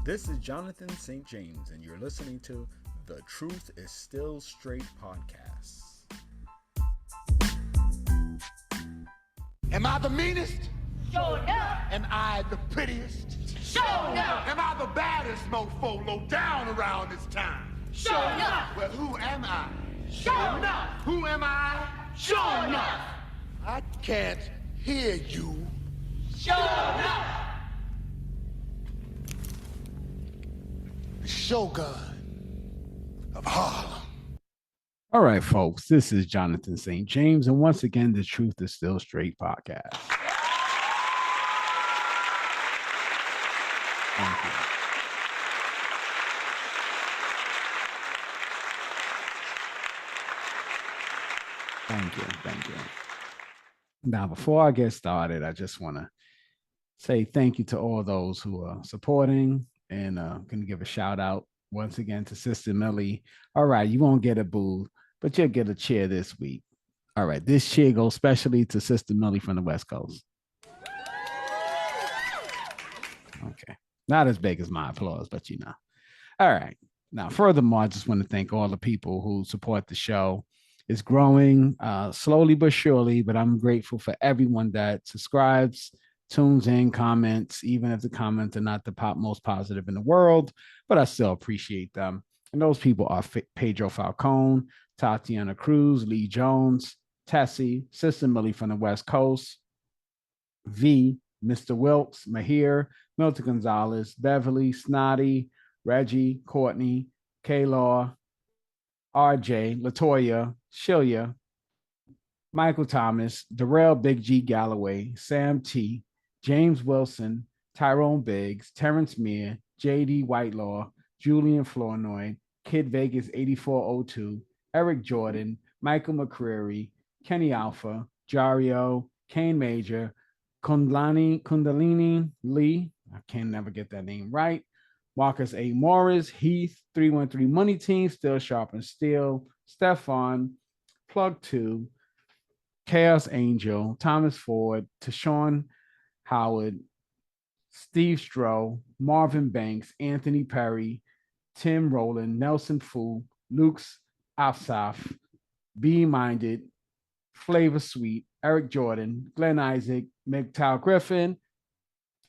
This is Jonathan St. James, and you're listening to The Truth is Still Straight podcast. Am I the meanest? Sure enough. Am I the prettiest? Sure enough. Am I the baddest mofo low down around this town? Sure enough. Well, who am I? Sure enough. Who am I? Sure enough. I can't hear you. Sure enough. The Shogun of Harlem. All right, folks, this is Jonathan St. James, and once again, The Truth is Still Straight podcast. Thank you. Thank you. Now, before I get started, I just want to say thank you to all those who are supporting, and going to give a shout out once again to Sister Millie. All right, you won't get a boo, but you'll get a cheer this week. All right, this cheer goes specially to Sister Millie from the West Coast. Okay, not as big as my applause, but you know. All right, now furthermore, I just want to thank all the people who support the show. It's growing slowly but surely, but I'm grateful for everyone that subscribes, tunes in, comments, even if the comments are not the most positive in the world, but I still appreciate them. And those people are Pedro Falcone, Tatiana Cruz, Lee Jones, Tessie, Sister Millie from the West Coast, V, Mr. Wilkes, Mahir, Milton Gonzalez, Beverly, Snotty, Reggie, Courtney, K-Law, RJ, Latoya, Shilya, Michael Thomas, Darrell Big G Galloway, Sam T, James Wilson, Tyrone Biggs, Terrence Meir, JD Whitelaw, Julian Flournoy, Kid Vegas 8402, Eric Jordan, Michael McCreary, Kenny Alpha, Jario, Kane Major, Kundalini Lee, I can never get that name right, Marcus A. Morris, Heath, 313 Money Team, Still Sharp and Steel, Stefan, Plug 2, Chaos Angel, Thomas Ford, Tashawn Howard, Steve Stroh, Marvin Banks, Anthony Perry, Tim Rowland, Nelson Fu, Luke's Afsaf, Be Minded, Flavor Sweet, Eric Jordan, Glenn Isaac, McTow Griffin,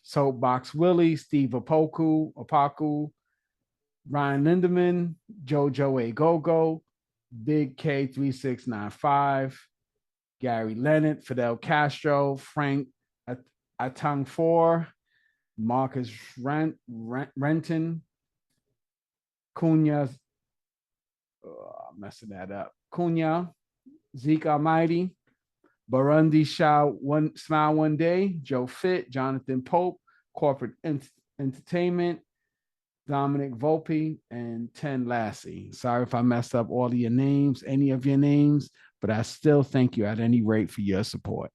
Soapbox Willie, Steve Opaku, Ryan Lindeman, Jojo A Gogo, Big K3695, Gary Leonard, Fidel Castro, Frank Atang 4, Marcus Renton, Cunha, messing that up, Cunha, Zeke Almighty, Burundi Smile One Day, Joe Fit, Jonathan Pope, Corporate Entertainment, Dominic Volpe, and Ten Lassie. Sorry if I messed up all of your names, any of your names, but I still thank you at any rate for your support.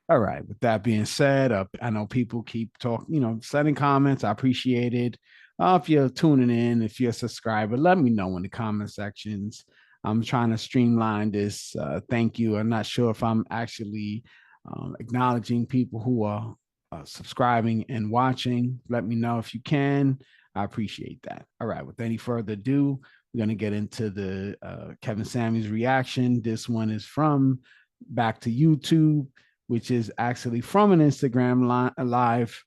All right. With that being said, I know people keep talking, sending comments. I appreciate it. If you're tuning in, if you're a subscriber, let me know in the comment sections. I'm trying to streamline this. Thank you. I'm not sure if I'm actually acknowledging people who are subscribing and watching. Let me know if you can. I appreciate that. All right. With any further ado, we're going to get into the Kevin Samuels reaction. This one is from back to YouTube, which is actually from an Instagram live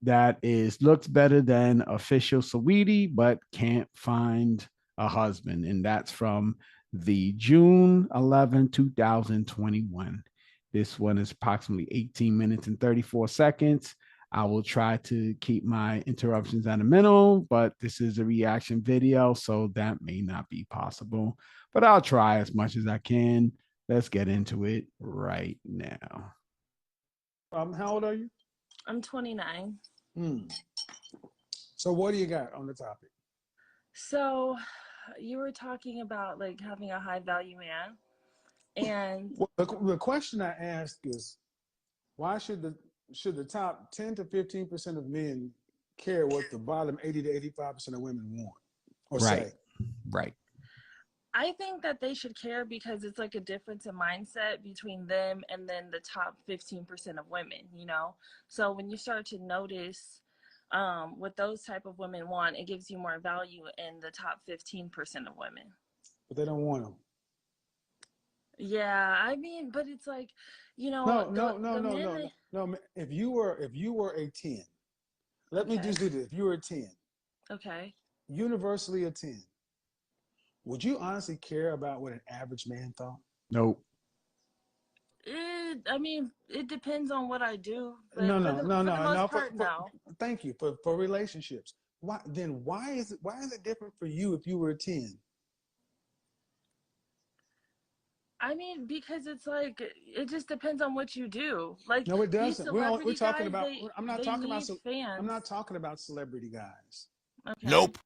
that looks better than official Saweetie, but can't find a husband. And that's from the June 11, 2021. This one is approximately 18 minutes and 34 seconds. I will try to keep my interruptions at a minimum, but this is a reaction video, so that may not be possible. But I'll try as much as I can. Let's get into it right now. How old are you? I'm 29. So what do you got on the topic? So you were talking about like having a high value man. And Well, the question I ask is, why should the top 10 to 15% of men care what the bottom 80 to 85% of women want or say? Right. I think that they should care because it's like a difference in mindset between them and then the top 15% of women, you know? So when you start to notice what those type of women want, it gives you more value in the top 15% of women. But they don't want them. Yeah, I mean, but it's like, you know, No, the no, no, the no, men no, no, no. If you were a 10, let me okay, just do this. If you were a 10, okay. universally a 10, would you honestly care about what an average man thought? Nope. I mean, it depends on what I do, No, but no, no, for the no, no. most part, no. Thank you for relationships. Why is it different for you if you were a 10? I mean, because it's like it just depends on what you do. Like No, it these doesn't. We're celebrity talking guys, about. they I'm not they talking about. need I'm fans. not talking about celebrity guys. Okay. Nope.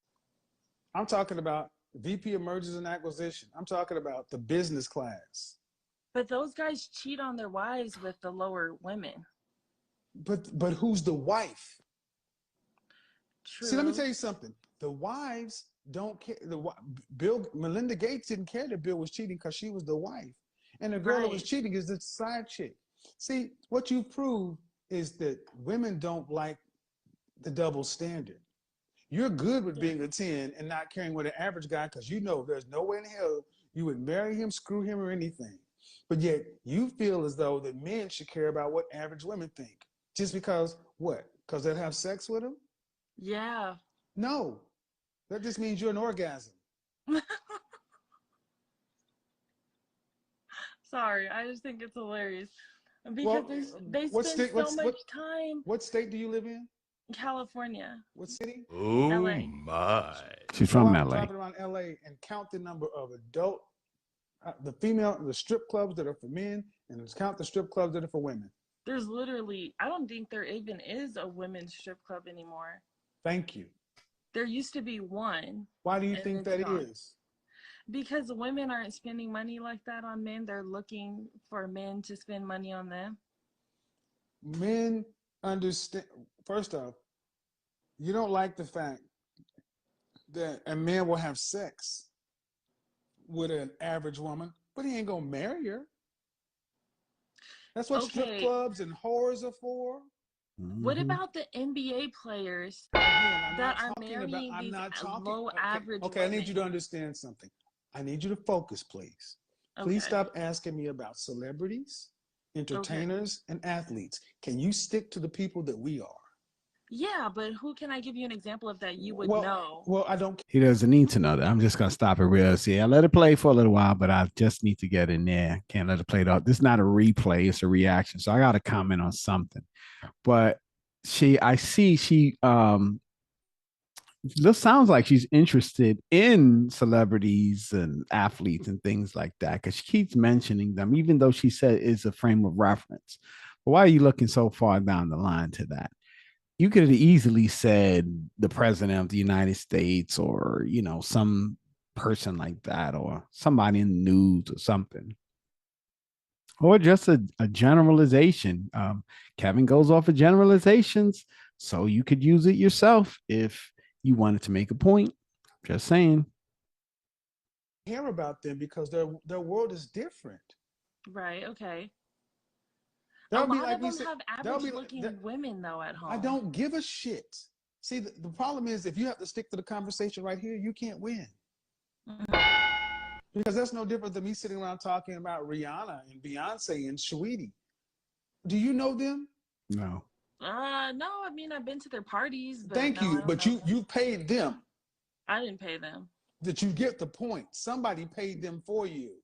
I'm talking about VP of Mergers and Acquisition. I'm talking about the business class. But those guys cheat on their wives with the lower women. But who's the wife? See, let me True. tell you something. The wives don't care. Melinda Gates didn't care that Bill was cheating because she was the wife, and the girl that was Right. cheating is the side chick. See, what you proved is that women don't like the double standard. You're good with Yeah. being a 10 and not caring what an average guy, because you know there's no way in hell you would marry him, screw him, or anything. But yet you feel as though that men should care about what average women think. Just because what? Because they'll have sex with them? Yeah. No. That just means you're an orgasm. Sorry, I just think it's hilarious because Well, they what spend state? so much time What state do you live in? in California, What city? Oh LA. my. She's Go from out LA. driving around LA and count the number of adult, the strip clubs that are for men, and count the strip clubs that are for women. There's literally, I don't think there even is a women's strip club anymore. Thank you. There used to be one, Why do you and think it's that gone. is? Because women aren't spending money like that on men. They're looking for men to spend money on them. Men understand. First off, you don't like the fact that a man will have sex with an average woman, but he ain't gonna marry her. That's what strip Okay, clubs and whores are for. what Mhm. about the NBA players Again, I'm that not are talking about. marrying I'm these not talking. low Okay, average okay. I need you to women? understand something. I need you to focus, please. Please Okay, stop asking me about celebrities, okay. entertainers, and athletes. Can you stick to the people that we are? Yeah, but who can I give you an example of that you would Well, know? well, I don't. He doesn't need to know that. I'm just gonna stop it real. See, I let it play for a little while, but I just need to get in there. Can't let it play out. This is not a replay, it's a reaction. So I gotta comment on something. But I see this sounds like she's interested in celebrities and athletes and things like that because she keeps mentioning them, even though she said it's a frame of reference. But why are you looking so far down the line to that? You could have easily said the president of the United States or, some person like that or somebody in the news or something. Or just a generalization. Kevin goes off of generalizations, so you could use it yourself if you wanted to make a point. Just saying. Care about them because their world is different. Right, okay. A That would be lot like of we them said. have That would average be like that. looking women though at I home. don't give a shit. See, the problem is if you have to stick to the conversation right here, you can't win. Mhm. Because that's no different than me sitting around talking about Rihanna and Beyonce and Saweetie. Do you know them? No. No, I mean I've been to their parties, but Thank no, I you, don't but know you them. you paid them. I didn't pay them. That you get the point. Somebody paid them for you.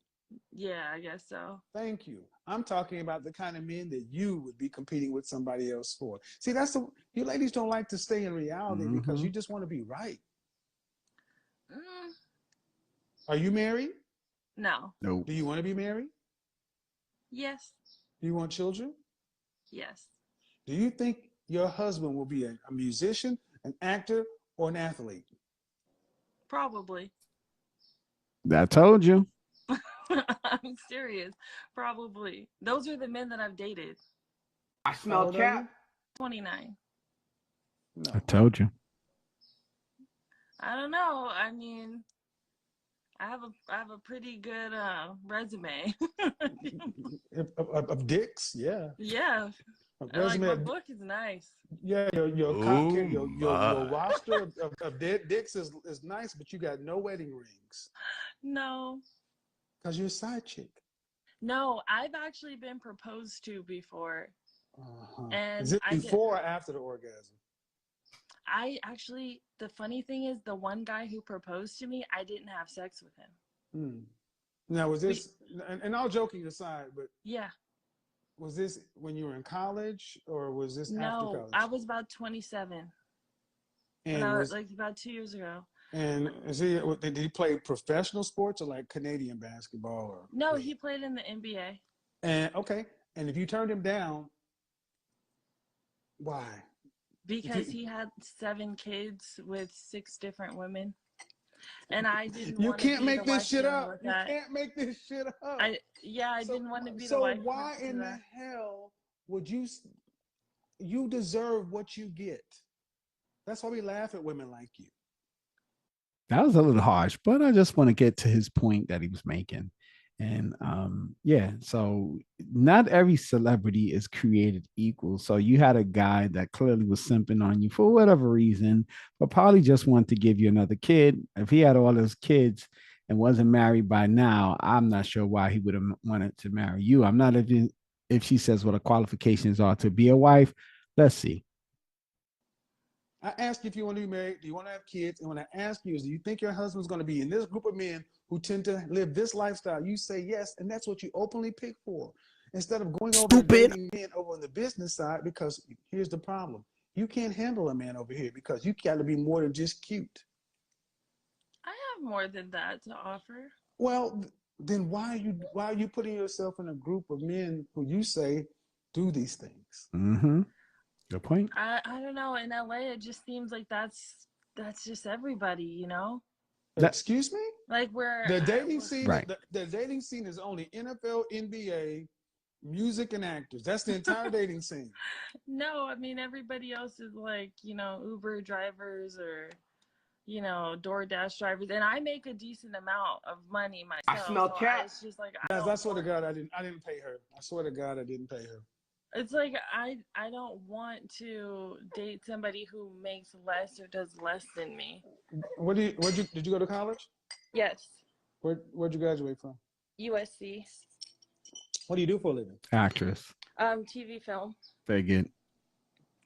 Yeah, I guess so. Thank you. I'm talking about the kind of men that you would be competing with somebody else for. See, you ladies don't like to stay in reality because Mm-hmm. you just want to be right. Mm, Are you married? no. Nope. Do you want to be married? Yes. Do you want children? Yes. Do you think your husband will be a musician, an actor, or an athlete? Probably. I told you. I'm serious. Probably. Those are the men that I've dated. I How smell old are you? cap. 29. I No. told you. I don't know. I mean, I have a pretty good resume. Of dicks, yeah. Yeah. A Like resume my of, book is nice. yeah, your Oh your my. roster of dead dicks is nice, but you got no wedding rings No. because you're a side chick. No, I've actually been proposed to before. Uh-huh. Is And it before or after the orgasm? I actually, the funny thing is, the one guy who proposed to me, I didn't have sex with him. Hmm. Now, was this, and all joking aside, but Yeah. was this when you were in college or was this after No, I college? was about 27 when And I was was, like about 2 years ago. and is he, did he play professional sports or like Canadian basketball or No, what? he played in the NBA. And okay, and if you turned him down, why? If Because you, he had 7 kids with 6 different women. And I didn't you want to can't be the make this wife shit dealing up. with You that. can't make this shit up. I So, didn't want to be the so wife why to in the that. hell would you deserve what you get? That's why we laugh at women like you. That was a little harsh, but I just want to get to his point that he was making. And yeah, so not every celebrity is created equal. So you had a guy that clearly was simping on you for whatever reason, but probably just wanted to give you another kid. If he had all those kids and wasn't married by now, I'm not sure why he would have wanted to marry you. I'm not if she says what the qualifications are to be a wife. Let's see. I ask you if you want to be married, do you want to have kids? And when I ask you is, do you think your husband's going to be in this group of men who tend to live this lifestyle? You say yes, and that's what you openly pick for. Instead of going over and dating men over on the business side, because here's the problem. You can't handle a man over here because you got to be more than just cute. I have more than that to offer. Well, then why are you putting yourself in a group of men who you say do these things? Mm-hmm. Good point. I don't know. In LA, it just seems like that's just everybody, you know? That Excuse me? Like where The dating scene, right. the dating scene is only NFL, NBA, music, and actors. That's the entire dating scene. no, I mean everybody else is like, Uber drivers or, DoorDash drivers, and I make a decent amount of money myself. So it's just like I Guys, I don't swear to want. God, I didn't pay her. I swear to God, I didn't pay her. It's like I don't want to date somebody who makes less or does less than me. Did you go to college? Yes, Where'd you graduate from? USC. What do you do for a living? Actress. TV film. Very good.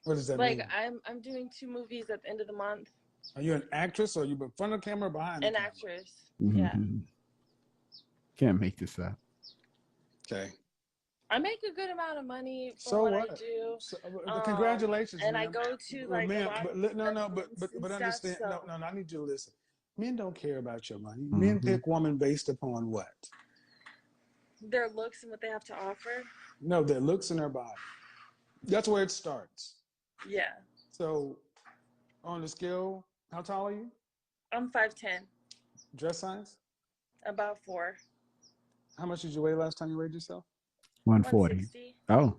What does that Like mean? I'm doing 2 movies at the end of the month. Are you an actress or are you in front of the camera or behind the An camera? actress. Mm-hmm. Yeah. Can't make this up. Okay. I make a good amount of money for So what what? I do. So, congratulations, And ma'am. I go to like ma'am, a lot but of no, events and but stuff. understand. So No, I need you to listen. Men don't care about your money. Men Mm-hmm. pick woman based upon what? their looks and what they have to offer. No, their looks and their body. That's where it starts. Yeah. So, on the scale, how tall are you? I'm 5'10", Dress size? about 4. How much did you weigh last time you weighed yourself? 140. 160. Oh.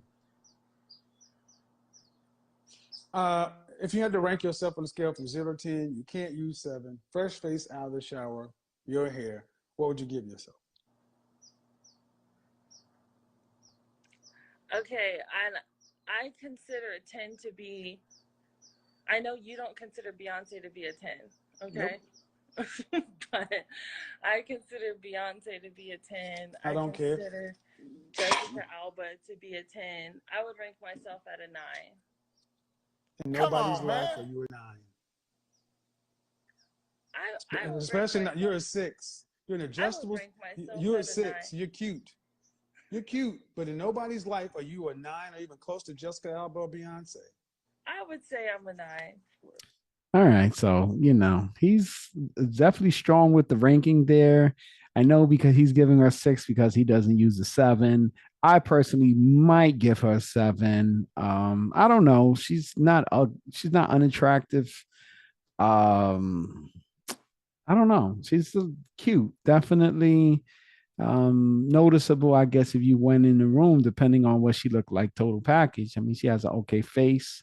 If you had to rank yourself on a scale from 0 to 10, you can't use 7. Fresh face out of the shower, your hair. What would you give yourself? Okay, and I consider a 10 to be. I know you don't consider Beyonce to be a 10, okay? Nope. But I consider Beyonce to be a 10. I don't care. Consider Jessica Alba to be a 10. I would rank myself at a 9. In nobody's life are you a 9. I would Especially rank not, you're a 6. You're an adjustable. You're a 6. You're cute. You're cute, but in nobody's life are you a 9 or even close to Jessica Alba or Beyonce. I would say I'm a 9. All right. So, he's definitely strong with the ranking there. I know because he's giving her 6 because he doesn't use the 7. I personally might give her 7. I don't know. She's not unattractive. I don't know. She's cute. Definitely noticeable, I guess, if you went in the room, depending on what she looked like, total package. I mean, she has an okay face.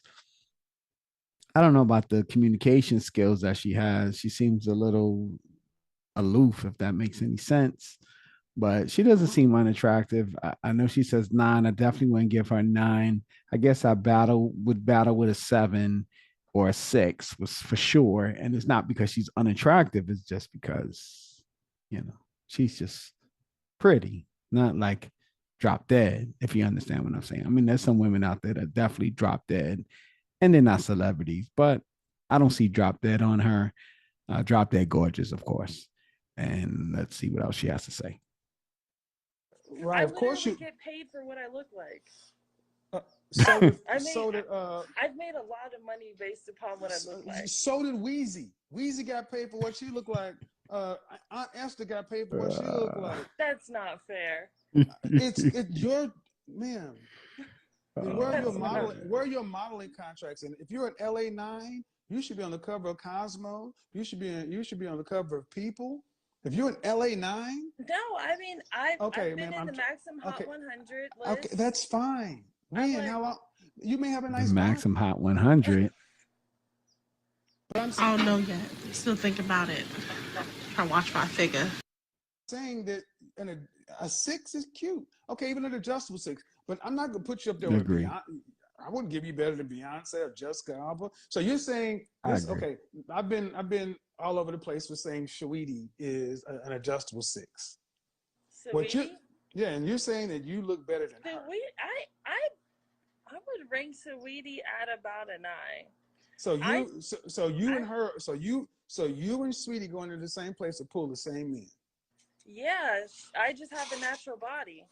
I don't know about the communication skills that she has. She seems a little aloof, if that makes any sense. But she doesn't seem unattractive. I know she says 9. I definitely wouldn't give her a 9. I guess I would battle with a 7 or a 6 was for sure. And it's not because she's unattractive. It's just because, she's just pretty, not like drop dead, if you understand what I'm saying. I mean, there's some women out there that definitely drop dead and they're not celebrities, but I don't see drop dead on her. Drop dead gorgeous, of course. And let's see what else she has to say. Right, of course you get paid for what I look like. I've made a lot of money based upon what I look like. So did Weezy. Weezy got paid for what she looked like. Aunt Esther got paid for what she looked like. That's not fair. It's your man. Where are your modeling contracts? And if you're an LA9, you should be on the cover of Cosmo. You should be on the cover of People. If you're an LA9, no, I mean I've been in the Maxim Hot 100 list. Okay, that's fine. Man, how long? You may have a nice Maxim Hot 100. I don't know yet. Still think about it. Try to watch my figure. Saying that a 6 is cute. Okay, even an adjustable 6. But I'm not gonna put you up there with Beyonce. I wouldn't give you better than Beyonce or Jessica Alba. So you're saying this? Okay, I've been all over the place with saying Saweetie is an adjustable 6. Saweetie? And you're saying that you look better than her. I would rank Saweetie at about a 9. So you and Sweetie going to the same place to pull the same men. Yeah, I just have a natural body.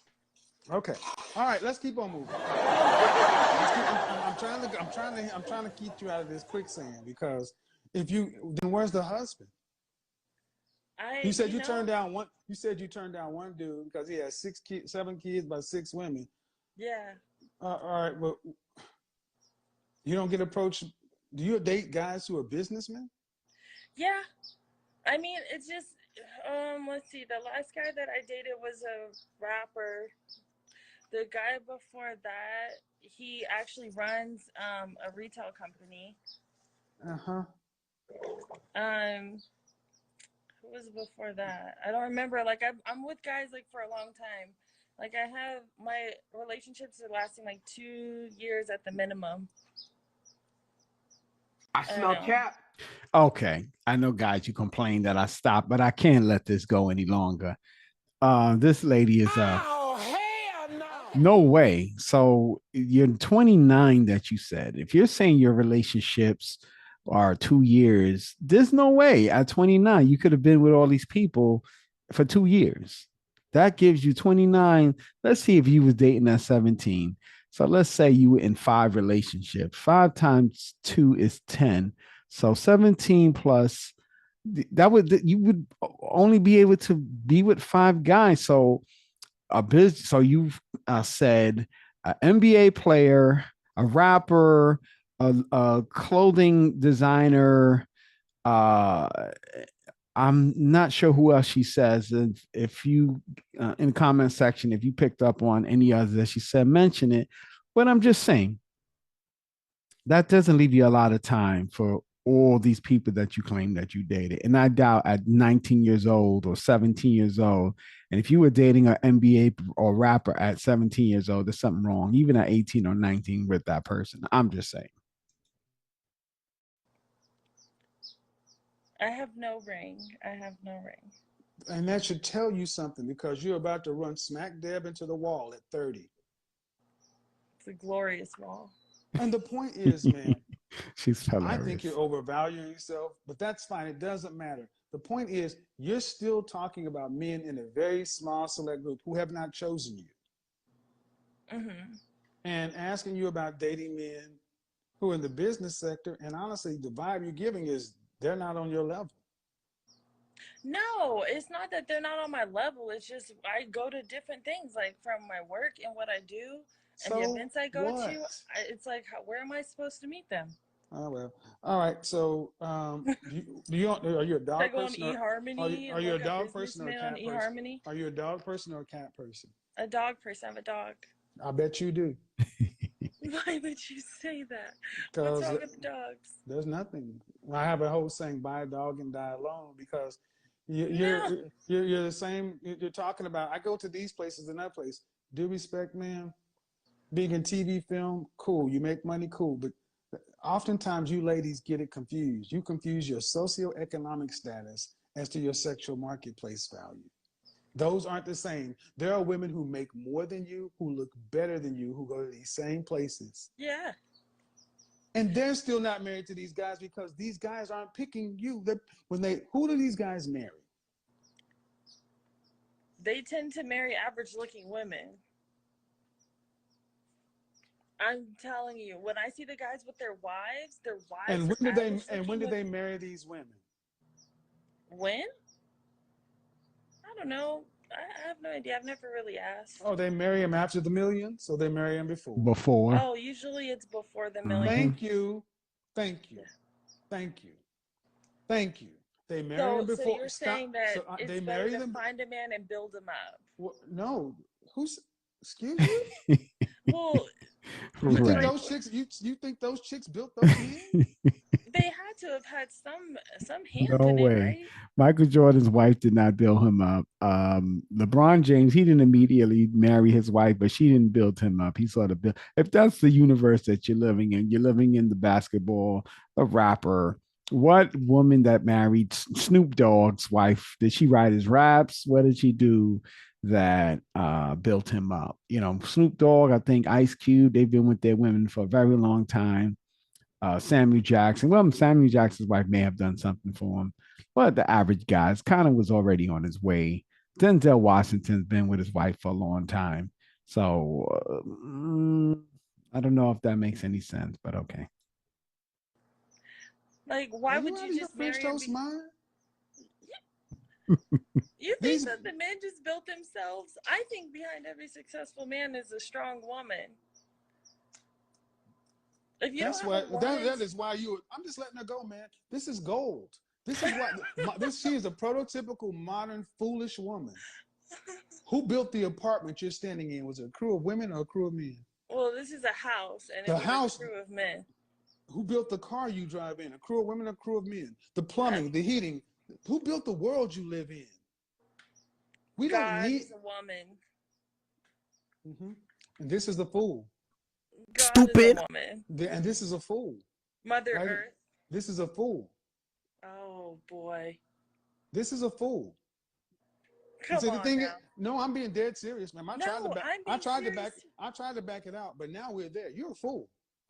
Okay. All right. Let's keep on moving. I'm trying to keep you out of this quicksand because then where's the husband? You said you turned down one. You said you turned down one dude because he had 7 kids by 6 women. Yeah. All right. Well, you don't get approached. Do you date guys who are businessmen? Yeah. I mean, it's just let's see. The last guy that I dated was a rapper. The guy before that, he actually runs a retail company. Who was before that? I don't remember. Like I'm with guys like for a long time. Like I have my relationships are lasting like 2 years at the minimum. I smell cap. Okay, I know, guys, you complain that I stopped, but I can't let this go any longer. This lady is no way. So you're 29 that you said. If you're saying your relationships are 2 years, there's no way at 29 you could have been with all these people for 2 years. That gives you 29. Let's see if you was dating at 17. So let's say you were in 5 relationships. 5 times 2 is 10. So 17 plus you would only be able to be with 5 guys. So you've said an NBA player, a rapper, a clothing designer. I'm not sure who else she says. If you in the comment section, if you picked up on any others that she said, mention it. But I'm just saying that doesn't leave you a lot of time for all these people that you claim that you dated. And I doubt at 19 years old or 17 years old, and if you were dating an NBA or rapper at 17 years old, there's something wrong, even at 18 or 19 with that person. I'm just saying. I have no ring. And that should tell you something because you're about to run smack dab into the wall at 30. It's a glorious wall. And the point is, man, she's hilarious. I think you're overvaluing yourself, but that's fine. It doesn't matter. The point is, you're still talking about men in a very small select group who have not chosen you. Mm-hmm. And asking you about dating men who are in the business sector. And honestly, the vibe you're giving is they're not on your level. No, it's not that they're not on my level. It's just I go to different things, like from my work and what I do and the events I go to. It's like, where am I supposed to meet them? Oh, well. All right. So, are you a dog person? Are you a dog person or a cat person? Are you a dog person or a cat person? A dog person. I have a dog. I bet you do. Why would you say that? What's wrong with dogs? There's nothing. I have a whole saying, buy a dog and die alone, because No. You're the same. You're talking about. I go to these places and that place. Due respect, man. Being in TV film, cool. You make money, cool. But oftentimes you ladies get it confused. You confuse your socioeconomic status as to your sexual marketplace value. Those aren't the same. There are women who make more than you, who look better than you, who go to these same places. Yeah. And they're still not married to these guys because these guys aren't picking you. Who do these guys marry? They tend to marry average looking women. I'm telling you, when I see the guys with their wives And when did women. they marry these women? When? I don't know. I have no idea. I've never really asked. Oh, they marry him after the million, so they marry him before. Before. Oh, usually it's before the million. Thank you. Thank you. Thank you. Thank you. They marry him before. So you're saying that it's they better marry to them. find a man and build him up. Well, no. Excuse you? Well, You think Right. those chicks? You think those chicks built those men? they had to have had some hand No in way. it, right? Michael Jordan's wife did not build him up. LeBron James, he didn't immediately marry his wife, but she didn't build him up. He sort of built. If that's the universe that you're living in the basketball, a rapper. What woman that married Snoop Dogg's wife, did she write his raps? What did she do that built him up? Snoop Dogg, I think Ice Cube, they've been with their women for a very long time. Samuel Jackson. Well, Samuel Jackson's wife may have done something for him, but the average guy kind of was already on his way. Denzel Washington's been with his wife for a long time. So I don't know if that makes any sense, but okay. Like, why would you just marry her? You think that the men just built themselves? I think behind every successful man is a strong woman. If you That's what. That is why you. I'm just letting her go, man. This is gold. This is what. She is a prototypical modern foolish woman. Who built the apartment you're standing in? Was it a crew of women or a crew of men? Well, this is a house, and it's a crew of men. Who built the car you drive in? A crew of women or a crew of men? The plumbing, the heating. Who built the world you live in? We don't need a woman. Mm-hmm. And this is the fool. God Stupid. Is a woman. And this is a fool. Mother Earth. This is a fool. Oh boy. This is a fool. Come on now. No, I'm being dead serious, man. I tried to back it out, but now we're there. You're a fool.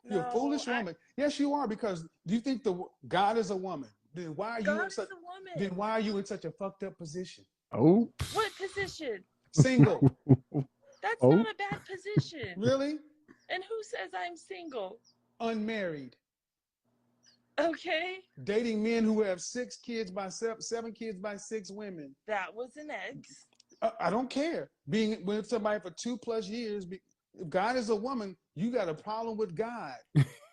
You're a foolish woman. Yes, you are, because do you think God is a woman? Then why are you in such? Then why are you in such a fucked up position? Oh. What position? Single. That's not a bad position. Really? And who says I'm single? Unmarried. Okay. Dating men who have 7 kids by 6 women. That was an ex. I don't care. Being with somebody for 2+ years. If God is a woman, you got a problem with God.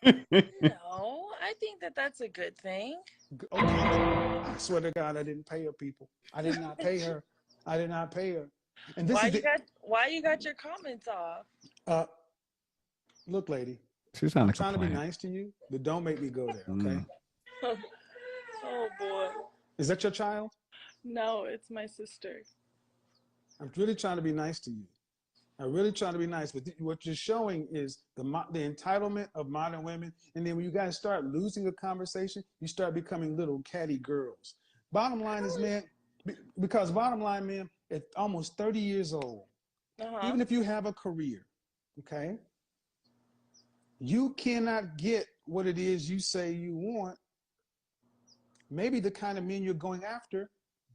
No, I think that's a good thing. Okay. I swear to God, I didn't pay her, people. I did not pay her. I did not pay her. And this why you got your comments off? Look, lady. I'm trying to be nice to you, but don't make me go there, okay? Oh boy. Is that your child? No, it's my sister. I'm really trying to be nice to you. I'm really trying to be nice, but what you're showing is the entitlement of modern women, and then when you guys start losing a conversation, you start becoming little catty girls. Bottom line is, man, man, at almost 30 years old, even if you have a career, okay, you cannot get what it is you say you want. Maybe the kind of men you're going after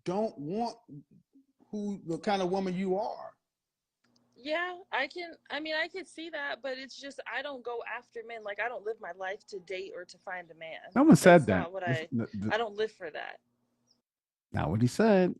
don't want the kind of woman you are. Yeah, I can see that, but it's just I don't go after men. Like, I don't live my life to date or to find a man. No one said that. Not what I don't live for that. Not what he said.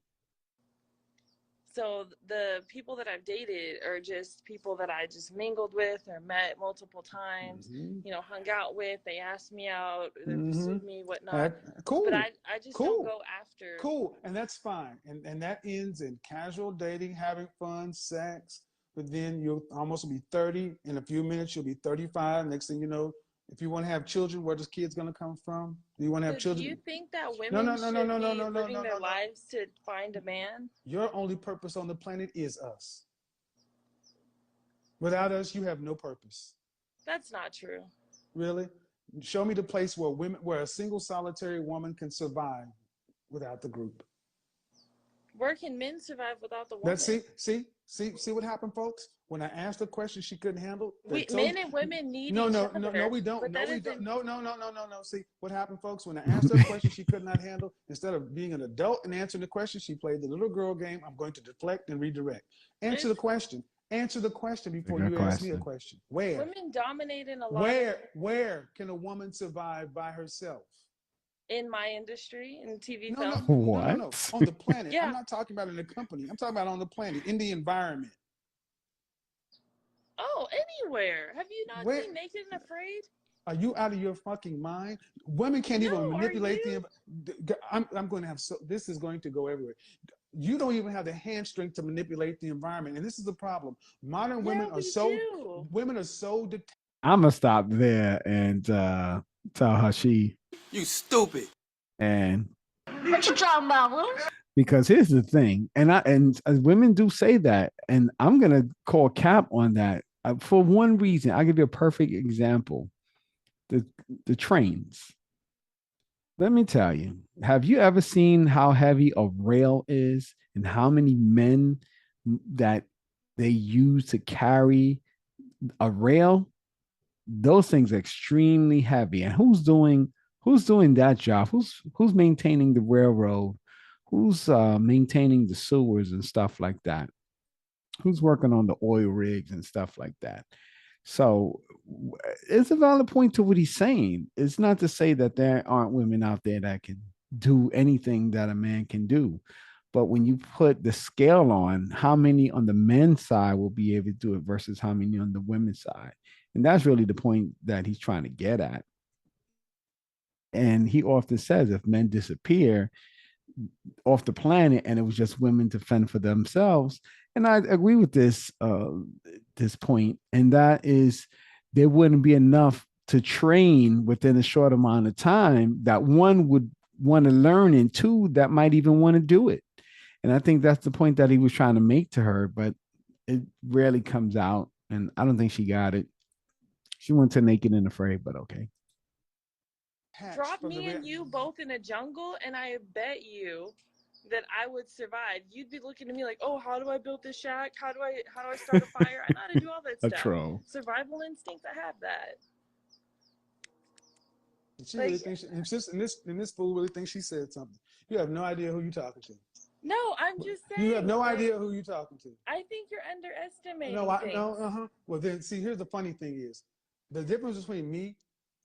So the people that I've dated are just people that I just mingled with or met multiple times, hung out with. They asked me out, they pursued me, whatnot. Cool. But I just don't go after. Cool, and that's fine. And that ends in casual dating, having fun, sex. But then you'll almost be 30. In a few minutes, you'll be 35. Next thing you know, If you want to have children, where does kids going to come from? Do you want to have So children? do you think that women No, should be living their lives to find a man? Your only purpose on the planet is us. Without us, you have no purpose. That's not true. Really? Show me the place where a single solitary woman can survive without the group. Where can men survive without the woman? See what happened, folks? When I asked a question she couldn't handle. Men and women need each other. No, we don't. No, we don't. No. See what happened, folks? When I asked her a question she could not handle, instead of being an adult and answering the question, she played the little girl game. I'm going to deflect and redirect. Answer the question. Answer the question before you ask me a question. Where? Women dominate in a lot. Where can a woman survive by herself? In my industry, in TV film. No. On the planet. Yeah. I'm not talking about in the company. I'm talking about on the planet, in the environment. Oh, anywhere. Have you not seen Naked and Afraid? Are you out of your fucking mind? Women can't even manipulate the. I'm going to have this is going to go everywhere. You don't even have the hand strength to manipulate the environment, and this is the problem. Modern women are so detached. I'm gonna stop there and tell her you stupid. And what you talking about? Because here's the thing, and as women do say that, and I'm gonna call cap on that for one reason. I'll give you a perfect example: the trains. Let me tell you, have you ever seen how heavy a rail is and how many men that they use to carry a rail? Those things are extremely heavy. And who's doing that job? Who's maintaining the railroad? Who's maintaining the sewers and stuff like that? Who's working on the oil rigs and stuff like that? So it's a valid point to what he's saying. It's not to say that there aren't women out there that can do anything that a man can do. But when you put the scale on how many on the men's side will be able to do it versus how many on the women's side. And that's really the point that he's trying to get at. And he often says if men disappear off the planet and it was just women to fend for themselves, and I agree with this point, and that is there wouldn't be enough to train within a short amount of time that one would want to learn, and two that might even want to do it. And I think that's the point that he was trying to make to her, but it rarely comes out, and I don't think she got it. She went to Naked and Afraid, but okay. Drop me and you both in a jungle, and I bet you that I would survive. You'd be looking at me like, "Oh, how do I build this shack? How do I start a fire? I know how to do all that stuff." Troll. Survival instinct. I have that. She really thinks, and this fool really thinks she said something. You have no idea who you're talking to. No, I'm just saying. You have no idea who you're talking to. I think you're underestimating. No. Well, then, see, here's the funny thing is, the difference between me,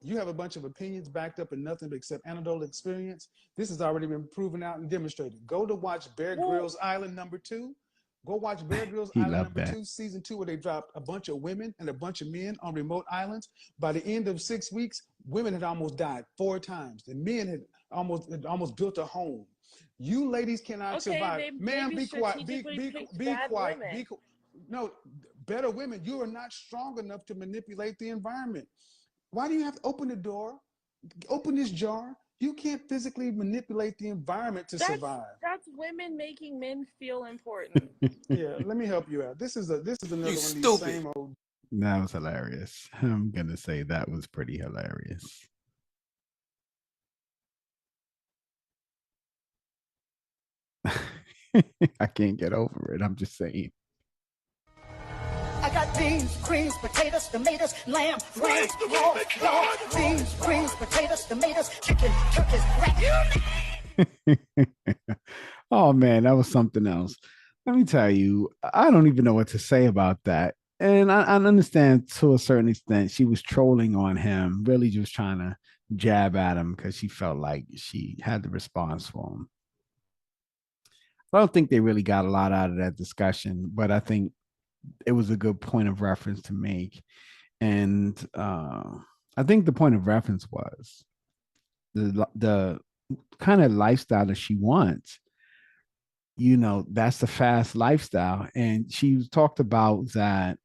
you have a bunch of opinions backed up in nothing except anecdotal experience. This has already been proven out and demonstrated. Go to watch Bear Grylls Island #2. Go watch Bear Grylls Island #2, season 2, where they dropped a bunch of women and a bunch of men on remote islands. By the end of 6 weeks, women had almost died 4 times. The men had almost built a home. You ladies cannot survive. Man, be quiet. Be quiet. No, better women. You are not strong enough to manipulate the environment. Why do you have to open the door? Open this jar. You can't physically manipulate the environment to survive. That's women making men feel important. Yeah, let me help you out. This is another one of these same old. That was hilarious. I'm gonna say that was pretty hilarious. I can't get over it. I'm just saying. I got beans, greens, potatoes, tomatoes, lamb, ram, dog, beans, greens, potatoes, tomatoes, chicken, turkeys, rat. Oh man, that was something else. Let me tell you, I don't even know what to say about that. And I understand to a certain extent she was trolling on him, really just trying to jab at him because she felt like she had the response for him. I don't think they really got a lot out of that discussion, but I think it was a good point of reference to make. And I think the point of reference was the kind of lifestyle that she wants. You know, that's the fast lifestyle. And she talked about that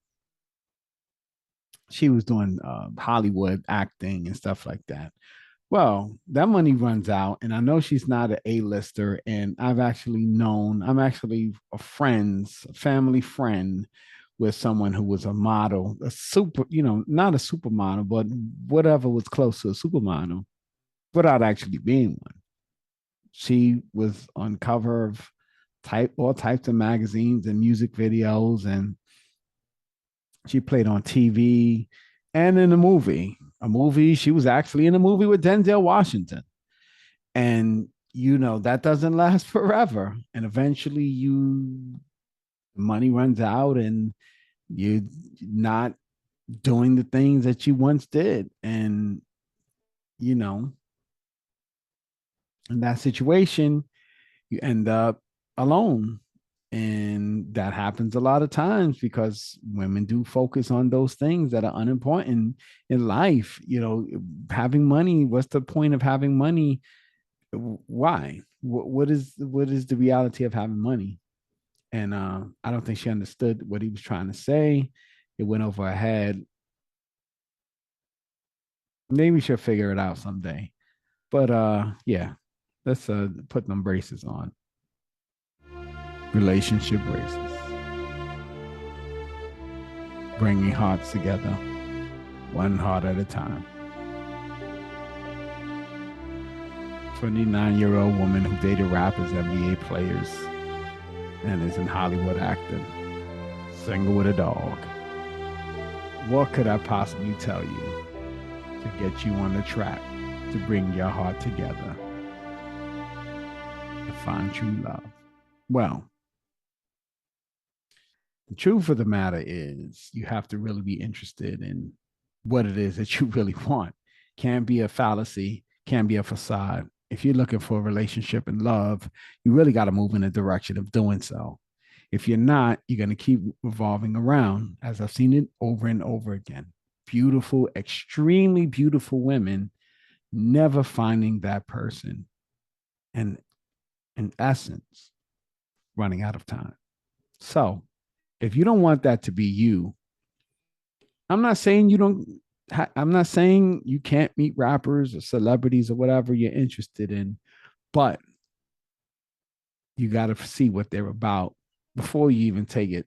she was doing Hollywood acting and stuff like that. Well, that money runs out, and I know she's not an A-lister. And I'm actually a family friend with someone who was a model, a super, not a supermodel, but whatever was close to a supermodel without actually being one. She was on cover of all types of magazines and music videos, and she played on TV and in a movie. She was actually in a movie with Denzel Washington. And that doesn't last forever. And eventually money runs out and you're not doing the things that you once did. And in that situation, you end up alone. And that happens a lot of times because women do focus on those things that are unimportant in life. Having money, what's the point of having money? Why? What is the reality of having money? And I don't think she understood what he was trying to say. It went over her head. Maybe she'll figure it out someday. But yeah, let's put them braces on. Relationship braces. Bringing hearts together, one heart at a time. 29-year-old woman who dated rappers, NBA players, and is in Hollywood acting. Single with a dog. What could I possibly tell you to get you on the track to bring your heart together to find true love? Well, the truth of the matter is you have to really be interested in what it is that you really want. Can't be a fallacy, can't be a facade. If you're looking for a relationship and love, you really got to move in the direction of doing so. If you're not, you're going to keep revolving around, as I've seen it over and over again. Beautiful, extremely beautiful women never finding that person. And in essence, running out of time. So if you don't want that to be you, I'm not saying you can't meet rappers or celebrities or whatever you're interested in, but you got to see what they're about before you even take it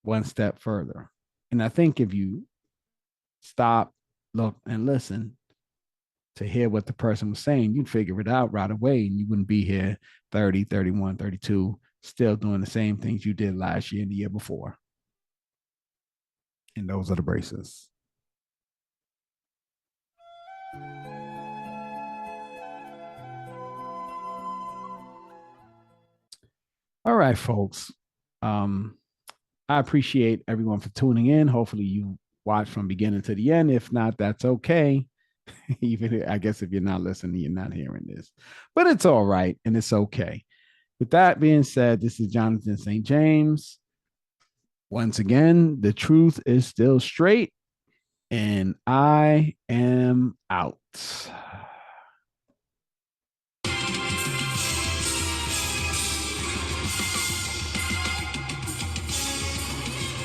one step further. And I think if you stop, look, and listen to hear what the person was saying, you'd figure it out right away, and you wouldn't be here 30, 31, 32, still doing the same things you did last year and the year before. And those are the braces. All right, folks. I appreciate everyone for tuning in. Hopefully you watch from beginning to the end. If not, that's okay. Even I guess if you're not listening, you're not hearing this. But it's all right, and it's okay. With that being said, this is Jonathan St. James. Once again, the truth is still straight, and I am out.